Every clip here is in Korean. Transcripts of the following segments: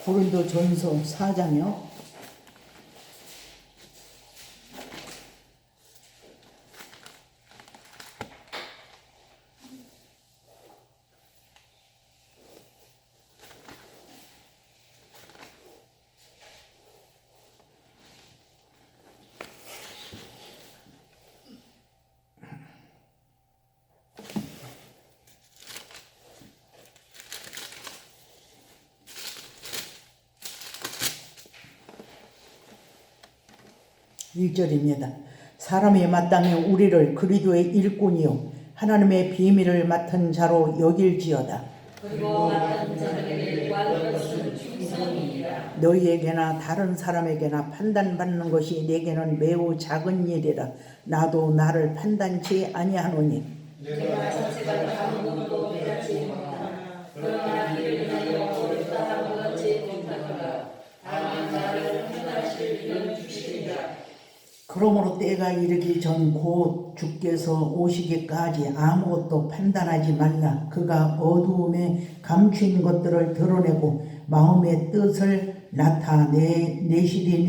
고린도전서 4장이요. 일절입니다. 사람이 마땅히 우리를 그리스도의 일꾼이요 하나님의 비밀을 맡은 자로 여길지어다. 그리고 맡은 자들에게 구할 것은 충성이니라. 너희에게나 다른 사람에게나 판단받는 것이 내게는 매우 작은 일이라. 나도 나를 판단치 아니하노니 내가 자체가 아무것도 깨닫지 못하나 그러나 이를 위하여 어렵다 함을 얻지 못하노라. 다만 나를 판단하실 이는 주시리라. 그러므로 때가 이르기 전 곧 주께서 오시기까지 아무것도 판단하지 말라. 그가 어두움에 감추인 것들을 드러내고 마음의 뜻을 나타내시리니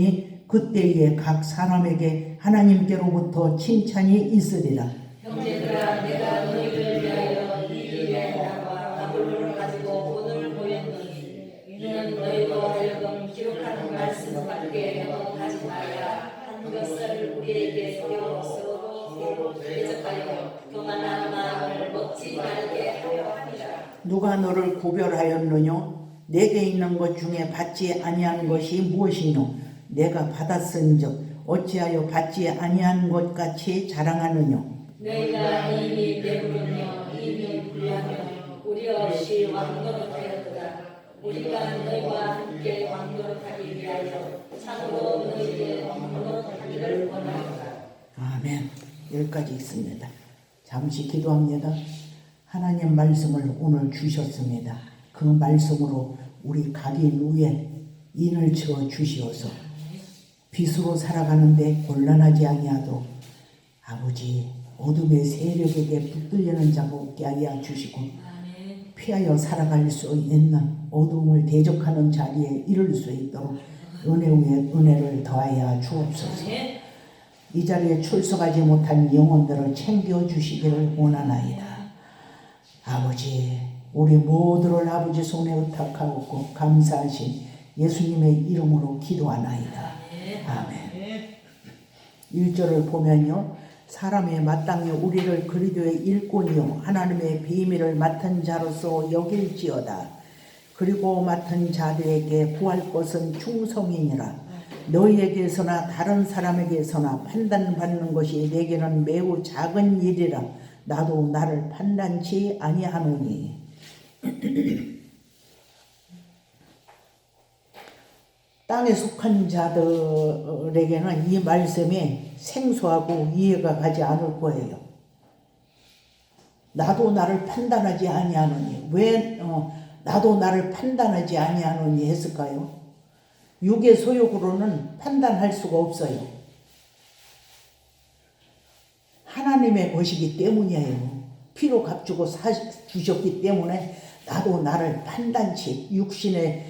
그때에 각 사람에게 하나님께로부터 칭찬이 있으리라. 형제들아, 내가 너희를 위하여 이 일에 나와 아볼로를 가지고 본을 보였노니 이는 너희로 하여금 기록하는 말씀밖에 영업하지 말라 한 것을 우리에게 배워 서로 대적하여 교만한 마음을 먹지 말게 하려 함이라. 누가 너를 구별하였느뇨? 내게 있는 것 중에 받지 아니한 것이 무엇이뇨? 내가 받았은즉 어찌하여 받지 아니한 것 같이 자랑하느뇨? 너희가 이미 배부르며 이미 불량하며 우리 없이 왕노릇하였도다. 우리가 너희와 함께 왕노릇하기 위하여 참으로 너희에게 왕노릇하기를 원하노라. 아멘. 여기까지 있습니다. 잠시 기도합니다. 하나님 말씀을 오늘 주셨습니다. 그 말씀으로 우리 각인 위에 인을 치어 주시어서 빛으로 살아가는데 곤란하지 아니하도록 아버지 어둠의 세력에게 붙들리는 자가 없게 하여 주시고 피하여 살아갈 수 있는 어둠을 대적하는 자리에 이를 수 있도록 은혜 위에 은혜를 더하여 주옵소서. 이 자리에 출석하지 못한 영혼들을 챙겨주시기를 원하나이다. 아버지, 우리 모두를 아버지 손에 의탁하고 감사하신 예수님의 이름으로 기도하나이다. 아멘. 1절을 보면요, 사람이 마땅히 우리를 그리스도의 일꾼이요 하나님의 비밀을 맡은 자로서 여길지어다. 그리고 맡은 자들에게 구할 것은 충성이니라. 너희에게서나 다른 사람에게서나 판단받는 것이 내게는 매우 작은 일이라. 나도 나를 판단치 아니하노니. 땅에 속한 자들에게는 이 말씀이 생소하고 이해가 가지 않을 거예요. 나도 나를 판단하지 아니하노니. 왜 나도 나를 판단하지 아니하노니 했을까요? 육의 소욕으로는 판단할 수가 없어요. 하나님의 것이기 때문이에요. 피로 값주고 주셨기 때문에 나도 나를 판단치, 육신의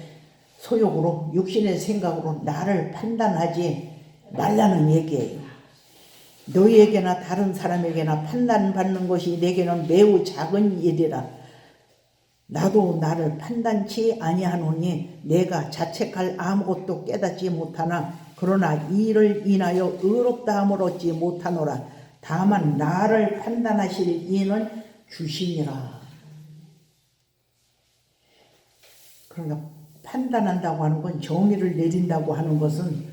소욕으로, 육신의 생각으로 나를 판단하지 말라는 얘기예요. 너희에게나 다른 사람에게나 판단받는 것이 내게는 매우 작은 일이라. 나도 나를 판단치 아니하노니 내가 자책할 아무것도 깨닫지 못하나 그러나 이를 인하여 의롭다 함을 얻지 못하노라. 다만 나를 판단하실 이는 주시니라. 그러니까 판단한다고 하는 건, 정의를 내린다고 하는 것은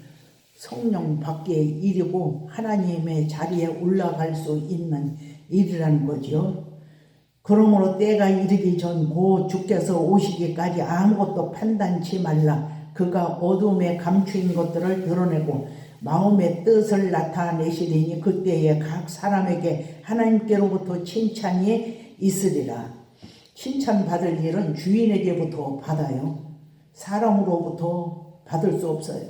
성령 밖의 일이고 하나님의 자리에 올라갈 수 있는 일이라는 거죠. 그러므로 때가 이르기 전 곧 주께서 오시기까지 아무것도 판단치 말라. 그가 어둠에 감추인 것들을 드러내고 마음의 뜻을 나타내시리니 그때에 각 사람에게 하나님께로부터 칭찬이 있으리라. 칭찬받을 일은 주인에게부터 받아요. 사람으로부터 받을 수 없어요.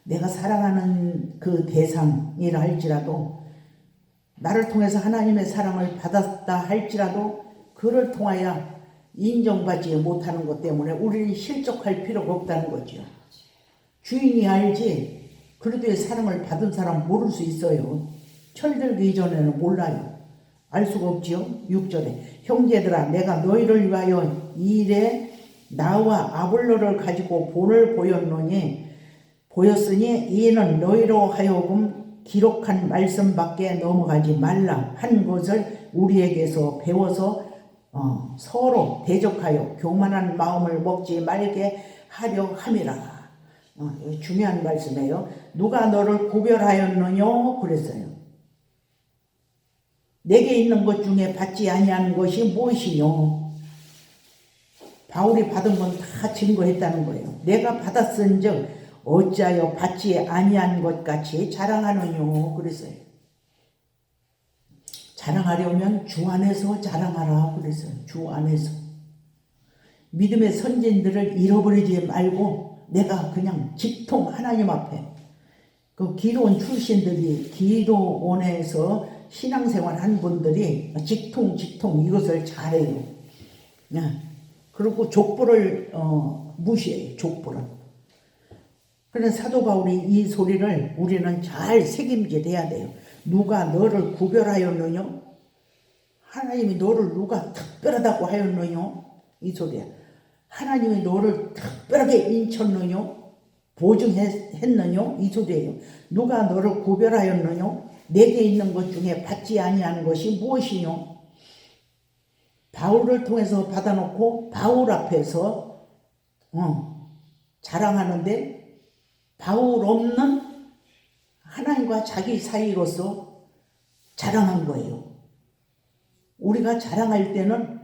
내가 사랑하는 그 대상이라 할지라도, 나를 통해서 하나님의 사랑을 받았다 할지라도 그를 통하여 인정받지 못하는 것 때문에 우리는 실족할 필요가 없다는 거죠. 주인이 알지. 그래도 사랑을 받은 사람 모를 수 있어요. 철들기 이전에는 몰라요. 알 수가 없지요. 6절에 형제들아 내가 너희를 위하여 이래 나와 아볼로를 가지고 본을 보였으니 이는 너희로 하여금 기록한 말씀밖에 넘어가지 말라 한 것을 우리에게서 배워서 서로 대적하여 교만한 마음을 먹지 말게 하려 함이라. 중요한 말씀이에요. 누가 너를 구별하였느냐 그랬어요. 내게 있는 것 중에 받지 아니한 것이 무엇이뇨? 바울이 받은 건 다 증거했다는 거예요. 내가 받았은즉 어찌하여 받지 아니한 것 같이 자랑하느뇨 그랬어요. 자랑하려면 주 안에서 자랑하라 그랬어요. 주 안에서. 믿음의 선진들을 잃어버리지 말고 내가 그냥 직통 하나님 앞에 그 기도원 출신들이 기도원에서 신앙생활 한 분들이 직통 이것을 잘해요. 그리고 족보를 무시해요. 족보를. 그래서 사도 바울이 이 소리를 우리는 잘 새김질해야 돼요. 누가 너를 구별하였느냐? 하나님이 너를 누가 특별하다고 하였느냐? 이 소리야. 하나님이 너를 특별하게 인쳤느냐? 보증했느냐? 이 소리예요. 누가 너를 구별하였느냐? 내게 있는 것 중에 받지 아니하는 것이 무엇이뇨? 바울을 통해서 받아놓고 바울 앞에서 자랑하는데 바울 없는 하나님과 자기 사이로서 자랑한 거예요. 우리가 자랑할 때는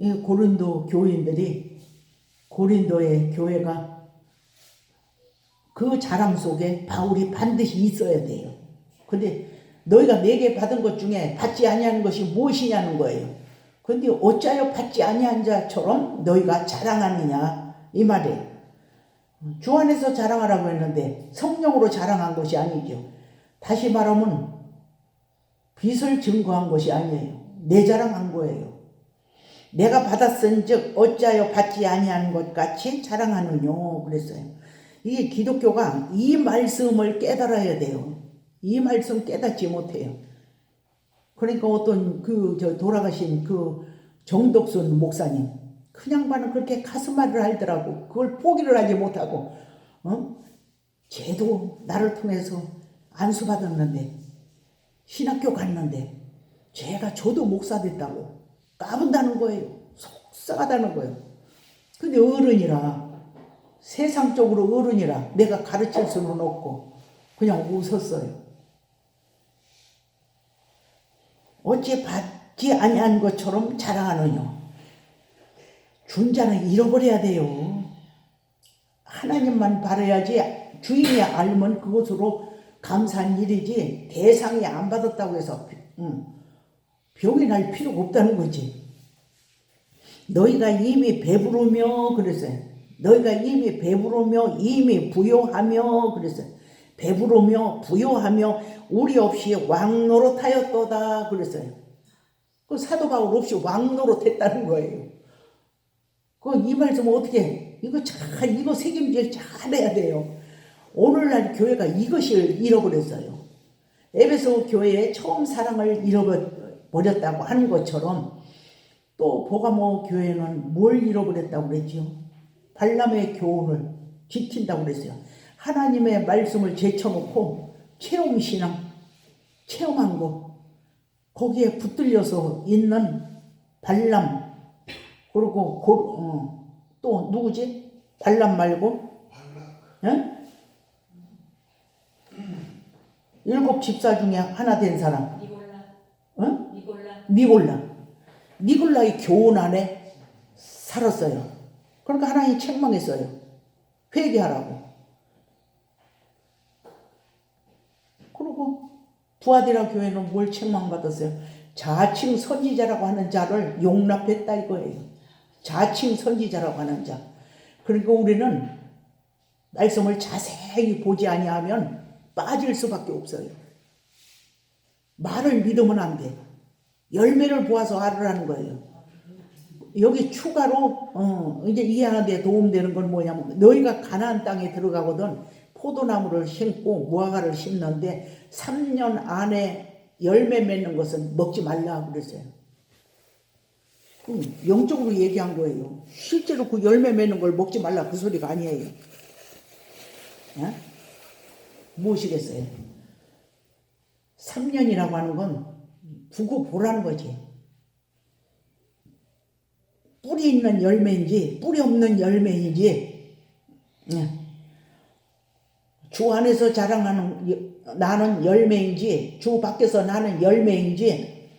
이 고린도 교인들이 고린도의 교회가 그 자랑 속에 바울이 반드시 있어야 돼요. 근데 너희가 내게 받은 것 중에 받지 아니하는 것이 무엇이냐는 거예요. 근데 어찌하여 받지 아니한 자처럼 너희가 자랑하느냐 이 말이에요. 주 안에서 자랑하라고 했는데 성령으로 자랑한 것이 아니죠. 다시 말하면 빚을 증거한 것이 아니에요. 내 자랑한 거예요. 내가 받았은즉 어찌하여 받지 아니하는 것 같이 자랑하느뇨 그랬어요. 이게 기독교가 이 말씀을 깨달아야 돼요. 이 말씀 깨닫지 못해요. 그러니까 어떤 돌아가신 그 정덕순 목사님 그 양반은 그렇게 가슴앓이를 하더라고. 그걸 포기를 하지 못하고 쟤도 나를 통해서 안수받았는데 신학교 갔는데 쟤가 저도 목사 됐다고 까분다는 거예요. 속상하다는 거예요. 근데 어른이라 세상적으로 어른이라 내가 가르칠 수는 없고 그냥 웃었어요. 어찌 받지 아니한 것처럼 자랑하느냐. 준 자는 잃어버려야 돼요. 하나님만 바라야지 주인이 알면 그것으로 감사한 일이지 대상이 안 받았다고 해서 병이 날 필요가 없다는 거지. 너희가 이미 배부르며 그랬어요. 너희가 이미 배부르며 이미 부요하며 그랬어요. 배부르며 부요하며 우리 없이 왕노릇하였도다 그랬어요. 그 사도 바울 없이 왕노릇했다는 거예요. 이 말씀 어떻게 이거 책임질 잘해야 돼요. 오늘날 교회가 이것을 잃어버렸어요. 에베소 교회의 처음 사랑을 잃어버렸다고 하는 것처럼 또 보가모 교회는 뭘 잃어버렸다고 그랬죠? 발람의 교훈을 지킨다고 그랬어요. 하나님의 말씀을 제쳐놓고 체험신앙, 체험한 거 거기에 붙들려서 있는 발람 그리고 또 누구지? 발람 말고 일곱 집사 중에 하나 된 사람 니골라의 교훈 안에 살았어요. 그러니까 하나님이 책망했어요. 회개하라고. 그리고 두아디라 교회는 뭘 책망받았어요? 자칭 선지자라고 하는 자를 용납했다 이거예요. 자칭 선지자라고 하는 자. 그러니까 우리는 말씀을 자세히 보지 아니하면 빠질 수밖에 없어요. 말을 믿으면 안 돼. 열매를 보아서 알으라는 거예요. 여기 추가로 이제 이해하는데 도움되는 건 뭐냐면 너희가 가나안 땅에 들어가거든 포도나무를 심고 무화과를 심는데 3년 안에 열매 맺는 것은 먹지 말라 그랬어요. 영적으로 얘기한 거예요. 실제로 그 열매 맺는 걸 먹지 말라 그 소리가 아니에요. 예? 무엇이겠어요? 3년이라고 하는 건 두고 보라는 거지. 뿌리 있는 열매인지 뿌리 없는 열매인지, 주 안에서 자랑하는 나는 열매인지 주 밖에서 나는 열매인지,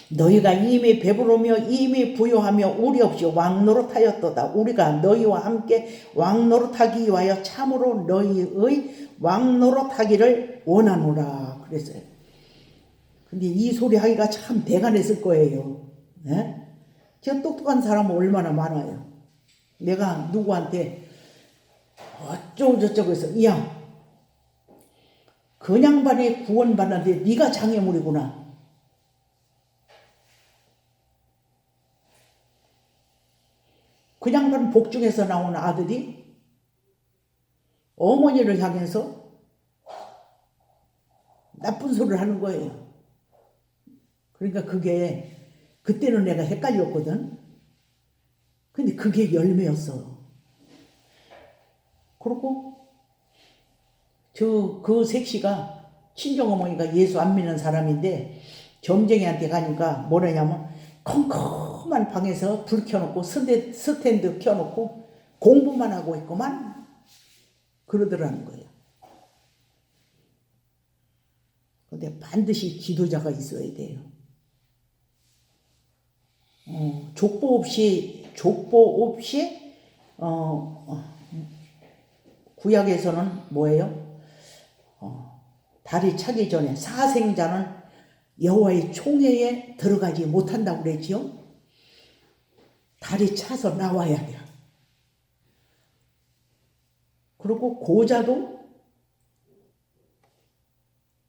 너희가 이미 배부르며 이미 부요하며 우리 없이 왕노릇하였도다. 우리가 너희와 함께 왕노릇하기 위하여 참으로 너희의 왕노릇하기를 원하노라 그랬어요. 근데 이 소리 하기가 참 대간했을 거예요. 네? 제가 똑똑한 사람은 얼마나 많아요. 내가 누구한테 어쩌고 저쩌고 해서 야, 그 양반이 구원받는데 네가 장애물이구나. 그 양반 복중에서 나온 아들이 어머니를 향해서 나쁜 소리를 하는 거예요. 그러니까 그게 그때는 내가 헷갈렸거든. 근데 그게 열매였어. 그리고 그 색시가 친정어머니가 예수 안 믿는 사람인데 점쟁이한테 가니까 뭐라냐면 컴컴한 방에서 불 켜놓고 스탠드 켜놓고 공부만 하고 있구만 그러더라는 거예요. 근데 반드시 지도자가 있어야 돼요. 족보 없이 구약에서는 뭐예요? 달이 차기 전에 사생자는 여호와의 총회에 들어가지 못한다고 그랬지요. 달이 차서 나와야 돼요. 그리고 고자도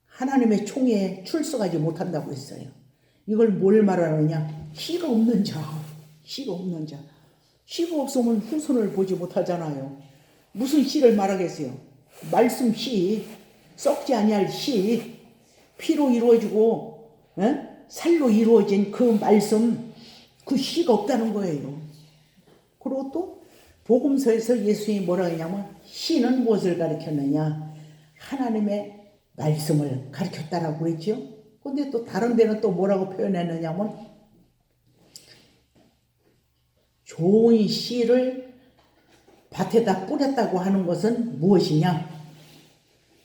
하나님의 총회에 출석하지 못한다고 했어요. 이걸 뭘 말하느냐? 씨가 없는 자, 씨가 없는 자. 씨가 없으면 후손을 보지 못하잖아요. 무슨 씨를 말하겠어요? 말씀 씨, 썩지 아니할 씨, 피로 이루어지고 살로 이루어진 그 말씀, 그 씨가 없다는 거예요. 그리고 또 복음서에서 예수님이 뭐라 하냐면 씨는 무엇을 가르쳤느냐? 하나님의 말씀을 가르쳤다라고 그랬죠. 근데 또 다른 데는 또 뭐라고 표현했느냐면 좋은 씨를 밭에다 뿌렸다고 하는 것은 무엇이냐?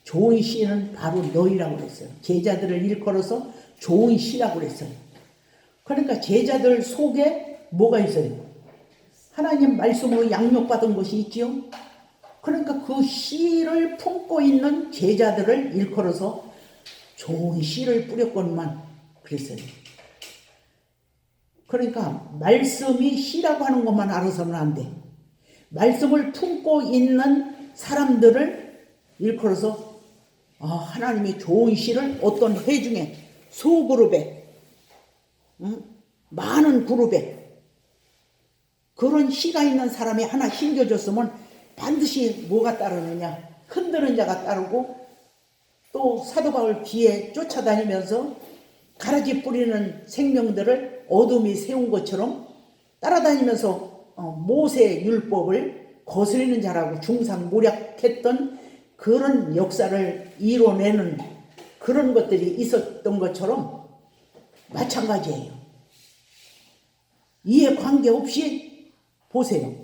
좋은 씨는 바로 너희라고 그랬어요. 제자들을 일컬어서 좋은 씨라고 그랬어요. 그러니까 제자들 속에 뭐가 있어요? 하나님 말씀으로 양육받은 것이 있지요. 그러니까 그 씨를 품고 있는 제자들을 일컬어서 좋은 씨를 뿌렸건만 그랬어요. 그러니까 말씀이 씨라고 하는 것만 알아서는 안 돼. 말씀을 품고 있는 사람들을 일컬어서 하나님의 좋은 씨를 어떤 회 중에 소그룹에 많은 그룹에 그런 씨가 있는 사람이 하나 심겨졌으면 반드시 뭐가 따르느냐? 흔드는 자가 따르고 또 사도 바울 뒤에 쫓아다니면서 가라지 뿌리는 생명들을 어둠이 세운 것처럼 따라다니면서 모세의 율법을 거스리는 자라고 중상모략했던 그런 역사를 이뤄내는 그런 것들이 있었던 것처럼 마찬가지예요. 이해 관계없이 보세요.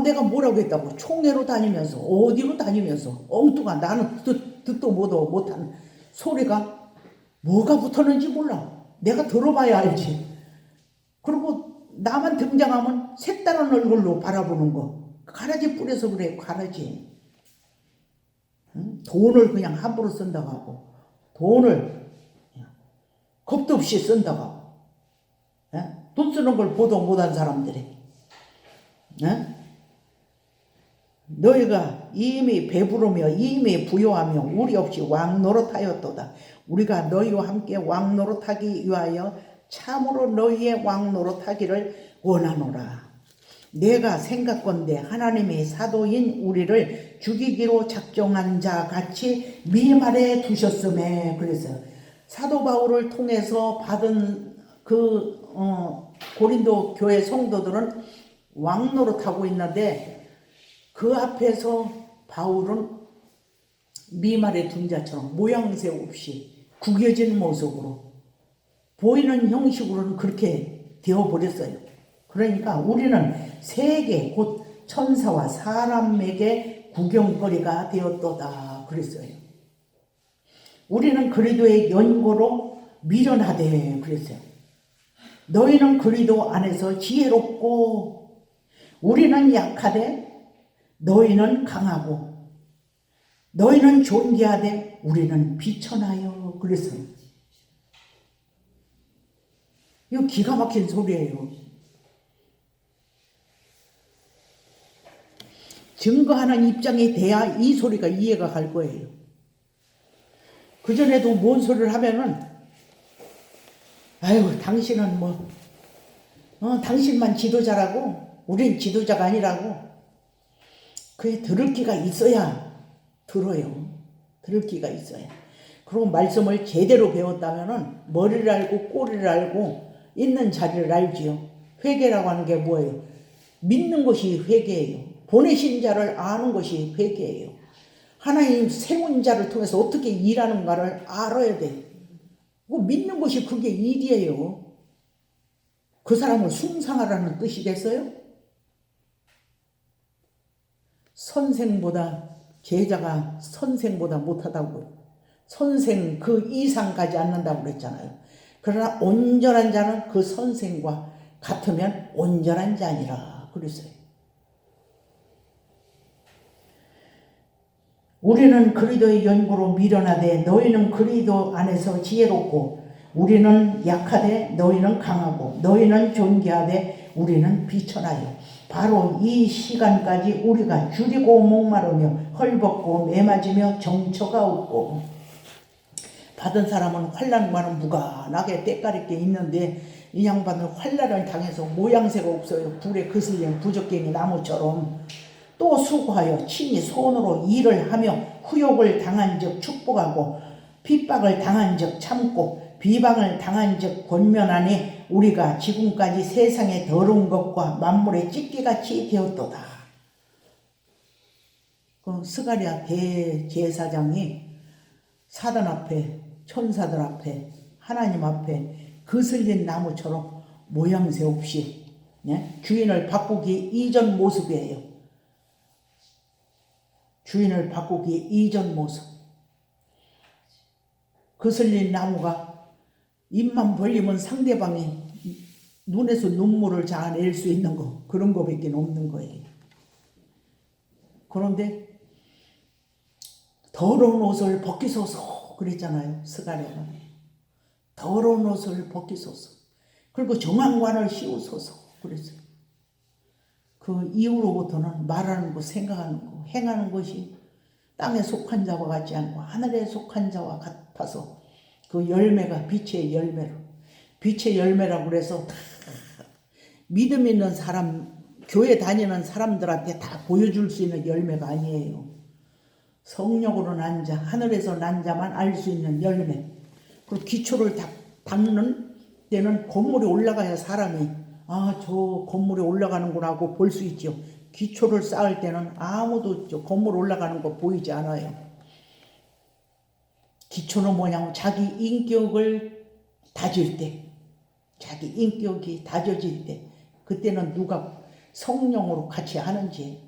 내가 뭐라고 했다고 총회로 다니면서 어디로 다니면서 엉뚱한 나는 듣도 못한 소리가 뭐가 붙었는지 몰라. 내가 들어봐야 알지. 그리고 나만 등장하면 색다른 얼굴로 바라보는 거. 가라지 뿌려서 그래. 가라지. 돈을 그냥 함부로 쓴다고 하고 돈을 겁도 없이 쓴다고 하고 돈 쓰는 걸 보도 못한 사람들이 너희가 이미 배부르며 이미 부요하며 우리 없이 왕노릇하였도다. 우리가 너희와 함께 왕노릇하기 위하여 참으로 너희의 왕노릇하기를 원하노라. 내가 생각건대 하나님이 사도인 우리를 죽이기로 작정한 자 같이 미말에 두셨음에. 그래서 사도 바울을 통해서 받은 고린도 교회 성도들은 왕노릇하고 있는데 그 앞에서 바울은 미말에 둔 자처럼 모양새 없이 구겨진 모습으로 보이는 형식으로는 그렇게 되어버렸어요. 그러니까 우리는 세계 곧 천사와 사람에게 구경거리가 되었도다 그랬어요. 우리는 그리스도의 연고로 미련하되 그랬어요. 너희는 그리스도 안에서 지혜롭고 우리는 약하되 너희는 강하고 너희는 존귀하되 우리는 비천하여 그랬어요. 이거 기가 막힌 소리예요. 증거하는 입장이 돼야 이 소리가 이해가 갈 거예요. 그전에도 뭔 소리를 하면은 아유 당신은 당신만 지도자라고 우린 지도자가 아니라고. 그게 들을 기가 있어야 들어요. 들을 기가 있어야. 그리고 말씀을 제대로 배웠다면은 머리를 알고 꼬리를 알고 있는 자리를 알지요. 회개라고 하는 게 뭐예요? 믿는 것이 회개예요. 보내신 자를 아는 것이 회개예요. 하나님 세운 자를 통해서 어떻게 일하는가를 알아야 돼. 믿는 것이 그게 일이에요. 그 사람을 숭상하라는 뜻이겠어요? 선생보다 제자가 선생보다 못하다고요. 선생 그 이상 가지 않는다고 그랬잖아요. 그러나 온전한 자는 그 선생과 같으면 온전한 자니라 그랬어요. 우리는 그리스도의 연고로 미련하되 너희는 그리스도 안에서 지혜롭고 우리는 약하되 너희는 강하고 너희는 존귀하되 우리는 비천하여. 바로 이 시간까지 우리가 줄이고 목마르며 헐벗고 매맞으며 정처가 없고 받은 사람은 환난과는 무관하게 때깔있게 있는데 이 양반은 환난을 당해서 모양새가 없어요. 불에 거슬린 부적갱이 나무처럼. 또 수고하여 친히 손으로 일을 하며 후욕을 당한 적 축복하고 핍박을 당한 적 참고 비방을 당한 적 권면하니 우리가 지금까지 세상의 더러운 것과 만물의 찢기같이 되었도다. 그 스가랴 대제사장이 사단 앞에 천사들 앞에 하나님 앞에 거슬린 나무처럼 모양새 없이 주인을 바꾸기 이전 모습이에요. 주인을 바꾸기 이전 모습. 거슬린 나무가 입만 벌리면 상대방이 눈에서 눈물을 자아낼 수 있는 거, 그런 거밖에 없는 거예요. 그런데 더러운 옷을 벗기소서 그랬잖아요. 스가랴가. 더러운 옷을 벗기소서. 그리고 정한관을 씌우소서 그랬어요. 그 이후로부터는 말하는 것, 생각하는 것, 행하는 것이 땅에 속한 자와 같지 않고 하늘에 속한 자와 같아서 그 열매가 빛의 열매로, 빛의 열매라고 그래서 다 믿음 있는 사람, 교회 다니는 사람들한테 다 보여줄 수 있는 열매가 아니에요. 성령으로 난 자, 하늘에서 난 자만 알 수 있는 열매. 그리고 기초를 닦는 때는 건물에 올라가야 사람이 저 건물에 올라가는구나 하고 볼 수 있죠. 기초를 쌓을 때는 아무도 건물 올라가는 거 보이지 않아요. 기초는 뭐냐면 자기 인격을 다질 때, 자기 인격이 다져질 때, 그때는 누가 성령으로 같이 하는지.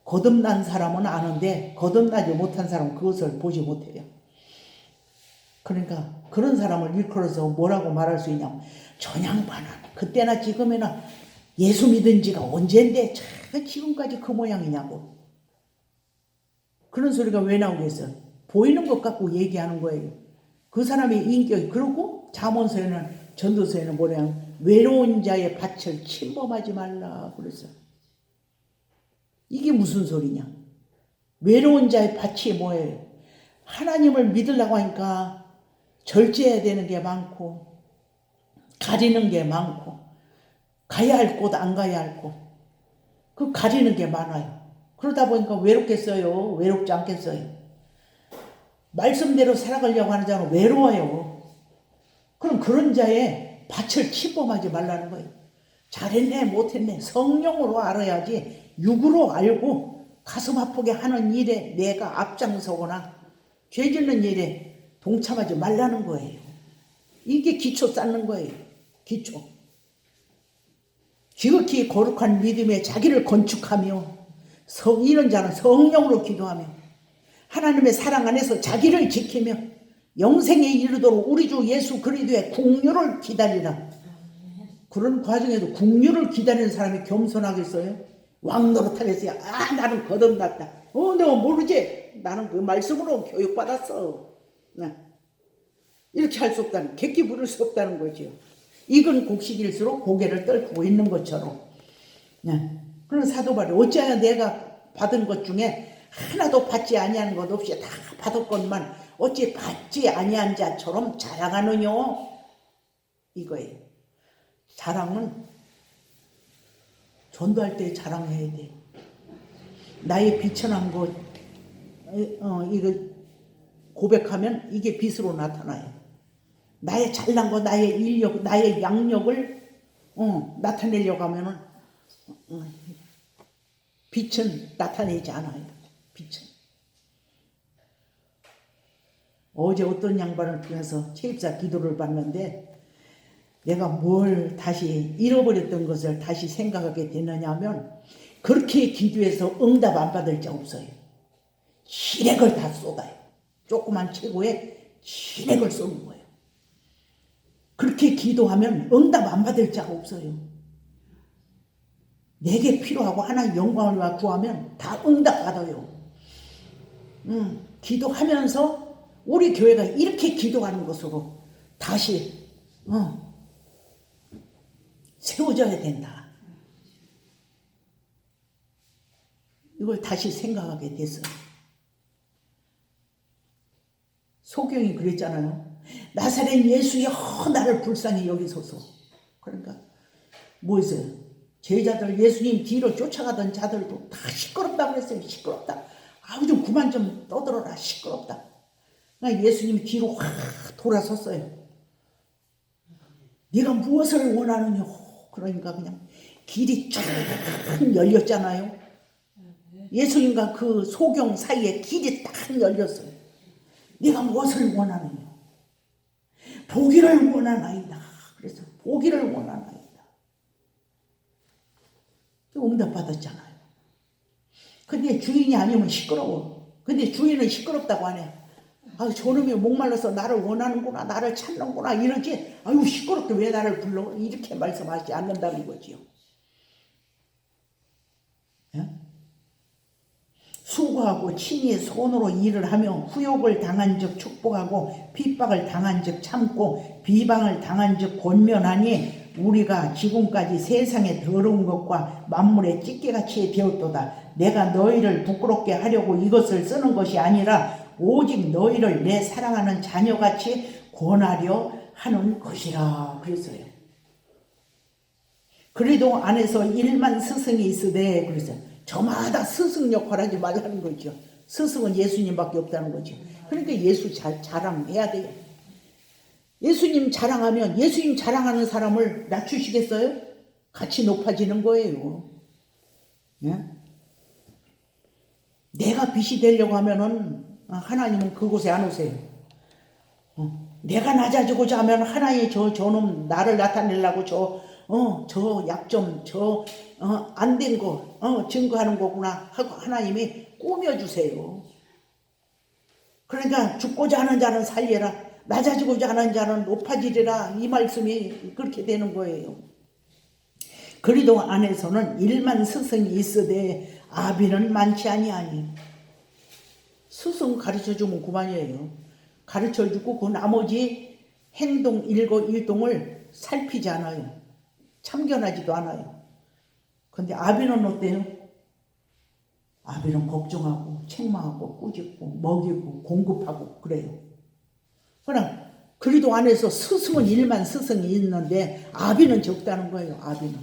거듭난 사람은 아는데 거듭나지 못한 사람은 그것을 보지 못해요. 그러니까 그런 사람을 일컬어서 뭐라고 말할 수 있냐면 전양반은 그때나 지금이나 예수 믿은 지가 언젠데 지금까지 그 모양이냐고. 그런 소리가 왜 나오겠어요? 보이는 것 갖고 얘기하는 거예요. 그 사람의 인격이. 그러고 잠언서에는, 전도서에는 뭐냐면 외로운 자의 밭을 침범하지 말라 그랬어요. 이게 무슨 소리냐? 외로운 자의 밭이 뭐예요? 하나님을 믿으려고 하니까 절제해야 되는 게 많고 가리는 게 많고 가야 할 곳 안 가야 할 곳 그 가리는 게 많아요. 그러다 보니까 외롭겠어요? 외롭지 않겠어요? 말씀대로 살아가려고 하는 자는 외로워요. 그럼 그런 자의 밭을 침범하지 말라는 거예요. 잘했네 못했네 성령으로 알아야지 육으로 알고 가슴 아프게 하는 일에 내가 앞장서거나 죄 짓는 일에 동참하지 말라는 거예요. 이게 기초 쌓는 거예요. 기초. 지극히 거룩한 믿음에 자기를 건축하며 이런 자는 성령으로 기도하며 하나님의 사랑 안에서 자기를 지키며 영생에 이르도록 우리 주 예수 그리스도의 국류를 기다리라. 그런 과정에도 국류를 기다리는 사람이 겸손하겠어요? 왕노릇하겠어요? 아 나는 거듭났다. 내가 모르지? 나는 그 말씀으로 교육받았어. 이렇게 할 수 없다는, 객기 부릴 수 없다는 거죠. 익은 곡식일수록 고개를 떨구고 있는 것처럼. 그런 사도 바울이 어찌하여 내가 받은 것 중에 하나도 받지 아니하는 것 없이 다 받았건만 어찌 받지 아니한 자처럼 자랑하느냐 이거예요. 자랑은 전도할 때 자랑해야 돼. 나의 비천한 것 이거 고백하면 이게 빛으로 나타나요. 나의 잘난 거, 나의 인력, 나의 양력을 나타내려고 하면은 빛은 나타내지 않아요. 빛은. 어제 어떤 양반을 통해서 체입사 기도를 받는데 내가 뭘 다시 잃어버렸던 것을 다시 생각하게 되느냐 하면 그렇게 기도해서 응답 안 받을 자 없어요. 시력을 다 쏟아요. 조그만 체구에 시력을 쏟는 거예요. 그렇게 기도하면 응답 안 받을 자가 없어요. 내게 필요하고 하나님 영광을 구하면 다 응답 받아요. 기도하면서 우리 교회가 이렇게 기도하는 것으로 다시 세워져야 된다. 이걸 다시 생각하게 됐어요. 소경이 그랬잖아요. 나사렛 예수여 나를 불쌍히 여기소서. 그러니까 뭐였어요? 제자들 예수님 뒤로 쫓아가던 자들도 다 시끄럽다고 그랬어요. 시끄럽다. 아우 좀 그만 좀 떠들어라. 시끄럽다. 그러니까 예수님이 뒤로 확 돌아섰어요. 네가 무엇을 원하느냐. 그러니까 그냥 길이 쫙 열렸잖아요. 예수님과 그 소경 사이에 길이 딱 열렸어요. 네가 무엇을 원하느냐. 보기를 원하나이다. 그래서 보기를 원하나이다. 응답 받았잖아요. 근데 주인이 아니면 시끄러워. 근데 주인은 시끄럽다고 하네. 저놈이 목말라서 나를 원하는구나, 나를 찾는구나 이러지. 아유 시끄럽게 왜 나를 불러? 이렇게 말씀하지 않는다는 거지요. 예? 수고하고 친히 손으로 일을 하며 후욕을 당한 즉 축복하고 핍박을 당한 즉 참고 비방을 당한 즉 권면하니 우리가 지금까지 세상의 더러운 것과 만물의 찌개같이 되었도다. 내가 너희를 부끄럽게 하려고 이것을 쓰는 것이 아니라 오직 너희를 내 사랑하는 자녀같이 권하려 하는 것이라 그랬어요. 그래도 안에서 일만 스승이 있으되 그랬어요. 저마다 스승 역할 하지 말라는 거죠. 스승은 예수님밖에 없다는 거죠. 그러니까 예수 자랑해야 돼요. 예수님 자랑하면 예수님 자랑하는 사람을 낮추시겠어요? 같이 높아지는 거예요. 예? 내가 빛이 되려고 하면은 하나님은 그곳에 안 오세요. 내가 낮아지고자 하면 하나의 저놈 나를 나타내려고 저 약점 안 된 거 증거하는 거구나 하고 하나님이 꾸며주세요. 그러니까 죽고자 하는 자는 살려라, 낮아지고자 하는 자는 높아지리라, 이 말씀이 그렇게 되는 거예요. 그리도 안에서는 일만 스승이 있으되 아비는 많지 아니하니. 스승 가르쳐주면 그만이에요. 가르쳐주고 그 나머지 행동 일동을 살피지 않아요. 참견하지도 않아요. 근데 아비는 어때요? 아비는 걱정하고 책망하고 꾸짖고 먹이고 공급하고 그래요. 그럼 그리도 안에서 스승은 1만 스승이 있는데 아비는 적다는 거예요. 아비는.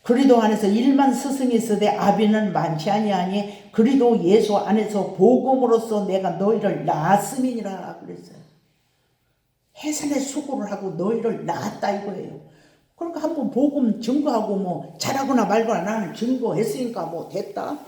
그리도 안에서 1만 스승이 있으되 아비는 많지 아니하니 그리도 예수 안에서 복음으로써 내가 너희를 낳았음이니라 그랬어요. 해산의 수고를 하고 너희를 낳았다 이거예요. 그러니까 한번 복음 증거하고 뭐 잘하거나 말거나 나는 증거했으니까 뭐 됐다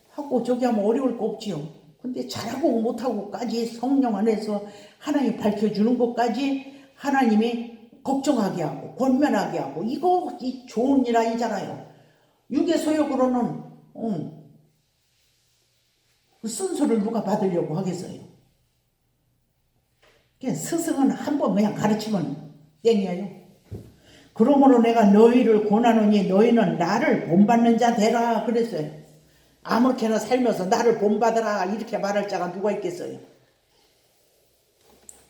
하고 저기 하면 어려울 거 없지요. 근데 잘하고 못하고까지 성령 안에서 하나님 밝혀주는 것까지 하나님이 걱정하게 하고 권면하게 하고 이거 좋은 일 아니잖아요. 육의 소욕으로는 그 순서를 누가 받으려고 하겠어요. 스승은 한번 그냥 가르치면 땡이에요. 그러므로 내가 너희를 권하노니 너희는 나를 본받는 자 되라 그랬어요. 아무렇게나 살면서 나를 본받아라 이렇게 말할 자가 누가 있겠어요.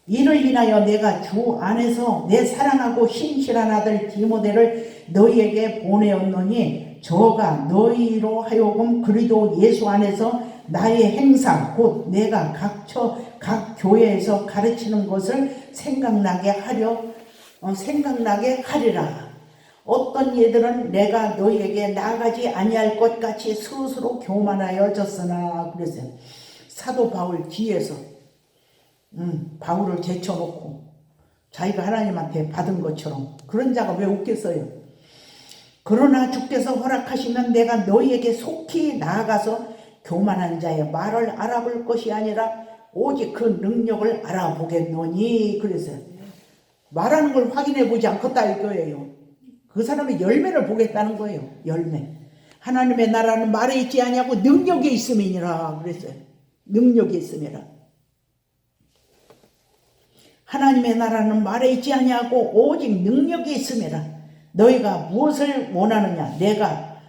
이를 인하여 내가 주 안에서 내 사랑하고 신실한 아들 디모데를 너희에게 보내었노니 저가 너희로 하여금 그리도 예수 안에서 나의 행사 곧 내가 각 교회에서 가르치는 것을 생각나게 하리라. 어떤 예들은 내가 너희에게 나아가지 아니할 것 같이 스스로 교만하여졌으나 그랬어요. 사도 바울 뒤에서 바울을 제쳐놓고 자기가 하나님한테 받은 것처럼 그런 자가 왜 없겠어요. 그러나 주께서 허락하시면 내가 너희에게 속히 나아가서 교만한 자의 말을 알아볼 것이 아니라 오직 그 능력을 알아보겠노니 그랬어요. 말하는 걸 확인해 보지 않겠다 이거예요. 그 사람의 열매를 보겠다는 거예요. 열매. 하나님의 나라는 말에 있지 아니하고 능력에 있음이니라 그랬어요. 능력에 있음이라. 하나님의 나라는 말에 있지 아니하고 오직 능력에 있음이라. 너희가 무엇을 원하느냐? 내가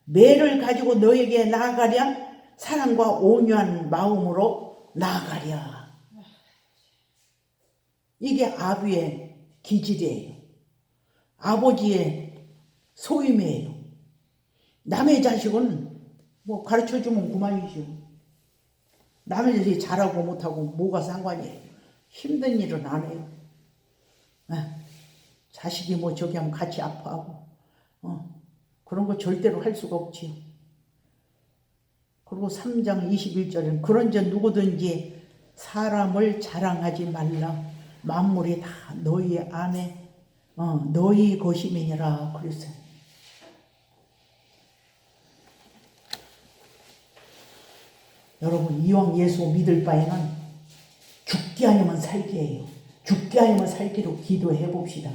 매를 가지고 너에게 나아가랴? 사랑과 온유한 마음으로 나아가랴. 이게 아비의 기질이에요. 아버지의 소임이에요. 남의 자식은 뭐 가르쳐주면 그만이죠. 남의 자식이 잘하고 못하고 뭐가 상관이에요. 힘든 일은 안 해요. 자식이 뭐 저기 하면 같이 아파하고 그런 거 절대로 할 수가 없지요. 그리고 3장 21절에는 그런즉 누구든지 사람을 자랑하지 말라. 만물이 다 너희 안에 너희 것임이니라 그랬어요. 여러분 이왕 예수 믿을 바에는 죽기 아니면 살기예요. 죽기 아니면 살기로 기도해 봅시다.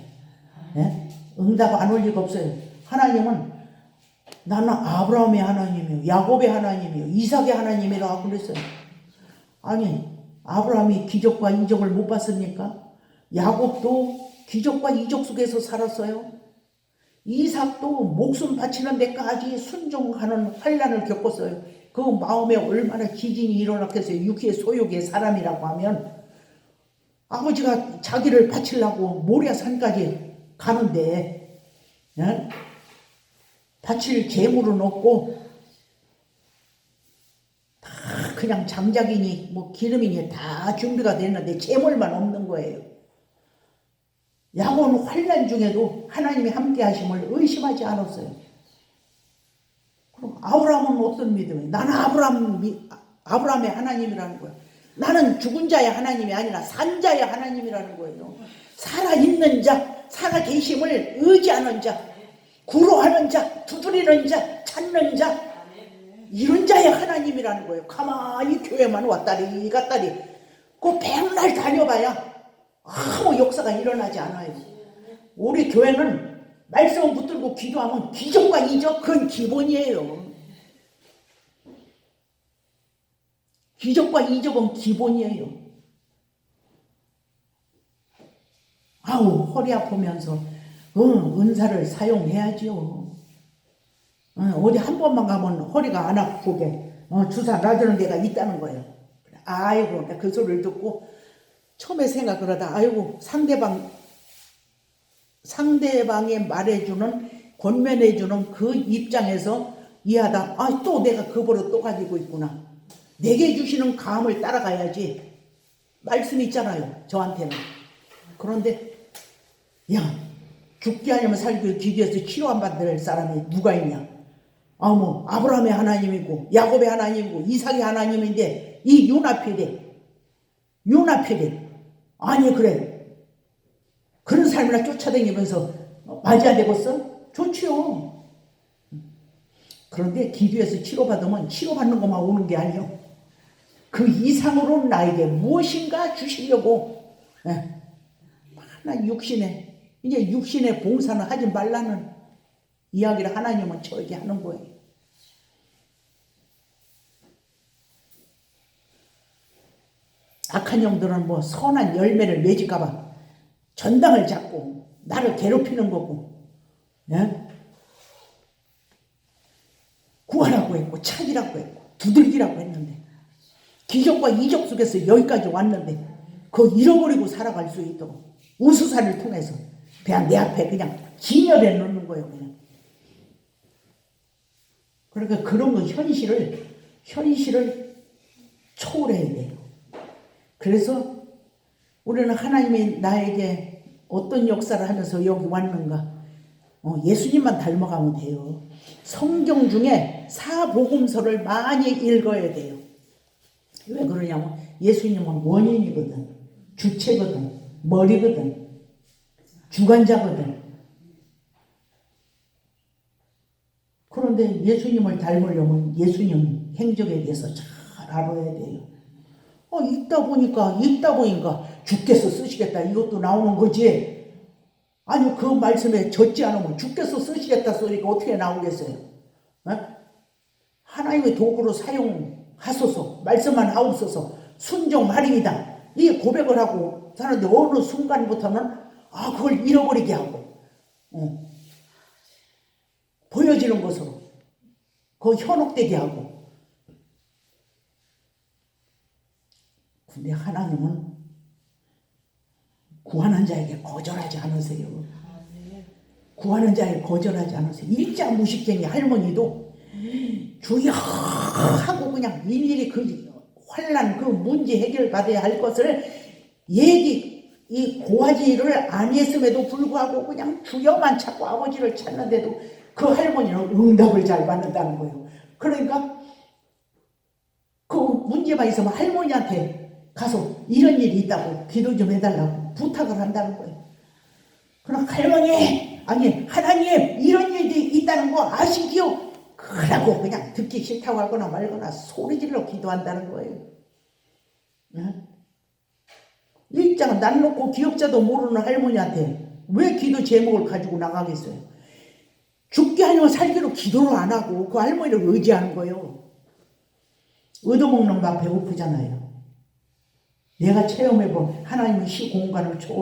네? 응답 안 올 리가 없어요. 하나님은 나는 아브라함의 하나님이요 야곱의 하나님이요 이삭의 하나님이라 그랬어요. 아니 아브라함이 기적과 이적을 못 봤습니까? 야곱도 기적과 이적 속에서 살았어요. 이삭도 목숨 바치는 데까지 순종하는 환난을 겪었어요. 그 마음에 얼마나 기진이 일어났겠어요. 육의 소욕의 사람이라고 하면 아버지가 자기를 바치려고 모리아산까지 가는데 바칠 재물은 없고 다 그냥 장작이니 뭐 기름이니 다 준비가 됐는데 재물만 없는 거예요. 야곱은 환난 중에도 하나님이 함께 하심을 의심하지 않았어요. 그럼 아브라함은 어떤 믿음이에요? 나는 아브라함의 하나님이라는 거예요. 나는 죽은 자의 하나님이 아니라 산 자의 하나님이라는 거예요. 살아있는 자, 살아계심을 의지하는 자, 구로하는 자, 두드리는 자, 찾는 자, 이런 자의 하나님이라는 거예요. 가만히 교회만 왔다리 갔다리 그 백날 다녀봐야 아무 역사가 일어나지 않아요. 우리 교회는 말씀 붙들고 기도하면 기적과 이적 그건 기본이에요. 기적과 이적은 기본이에요. 아우 허리 아프면서 은사를 사용해야지요. 어디 한 번만 가면 허리가 안 아프게 주사 놔주는 데가 있다는 거예요. 아이고 그 소리를 듣고 처음에 생각을 하다 아이고 상대방이 말해주는 권면해주는 그 입장에서 이해하다 또 내가 그 버릇 또 가지고 있구나. 내게 주시는 감을 따라가야지. 말씀이 있잖아요. 저한테는. 그런데 야, 죽게 하려면 살기 위해 기도해서 치료 안 받을 사람이 누가 있냐? 뭐 아브라함의 하나님이고 야곱의 하나님이고 이삭의 하나님인데 이 윤합회대 아니 그래 그런 삶이나 쫓아다니면서 맞아야 되겠어? 좋지요. 그런데 기도해서 치료받으면 치료받는 것만 오는 게 아니요. 그 이상으로 나에게 무엇인가 주시려고 하나 육신의 봉사는 하지 말라는 이야기를 하나님은 저에게 하는 거예요. 악한 영들은 뭐 선한 열매를 맺을까봐 전당을 잡고 나를 괴롭히는 거고, 구하라고 했고 찾으라고 했고 두들기라고 했는데 기적과 이적 속에서 여기까지 왔는데 그거 잃어버리고 살아갈 수 있도록 우수사를 통해서 그냥 내 앞에 그냥 진열해 놓는 거예요. 그냥. 그러니까 그런 거 현실을 초월해야 돼요. 그래서 우리는 하나님이 나에게 어떤 역사를 하면서 여기 왔는가? 예수님만 닮아가면 돼요. 성경 중에 사복음서를 많이 읽어야 돼요. 왜 그러냐면 예수님은 원인이거든, 주체거든, 머리거든, 주관자거든. 그런데 예수님을 닮으려면 예수님 행적에 대해서 잘 알아야 돼요. 읽다 보니까 주께서 쓰시겠다 이것도 나오는 거지. 아니 그 말씀에 젖지 않으면 주께서 쓰시겠다 소리가 어떻게 나오겠어요? 하나님의 도구로 사용하소서, 말씀만 하옵소서, 순종하리이다. 이 고백을 하고 사는데 어느 순간부터는 그걸 잃어버리게 하고 보여지는 것으로 그거 현혹되게 하고. 근데 하나님은 구하는 자에게 거절하지 않으세요. 구하는 자에게 거절하지 않으세요. 일자 무식쟁이 할머니도 주여 하고 그냥 일일이 그 환난 그 문제 해결 받아야 할 것을 이 고하지를 아니했음에도 불구하고 그냥 주여만 찾고 아버지를 찾는데도 그 할머니는 응답을 잘 받는다는 거예요. 그러니까 그 문제만 있으면 할머니한테 가서 이런 일이 있다고 기도 좀 해달라고 부탁을 한다는 거예요. 그럼 하나님 이런 일이 있다는 거 아시기요? 그러고 그냥 듣기 싫다고 하거나 말거나 소리질러 기도한다는 거예요. 일장 난 놓고 기억자도 모르는 할머니한테 왜 기도 제목을 가지고 나가겠어요? 죽게 하려면 살기로 기도를 안 하고 그 할머니를 의지하는 거예요. 얻어먹는 밥 배고프잖아요. 내가 체험해본 하나님의 시공간을 초월하는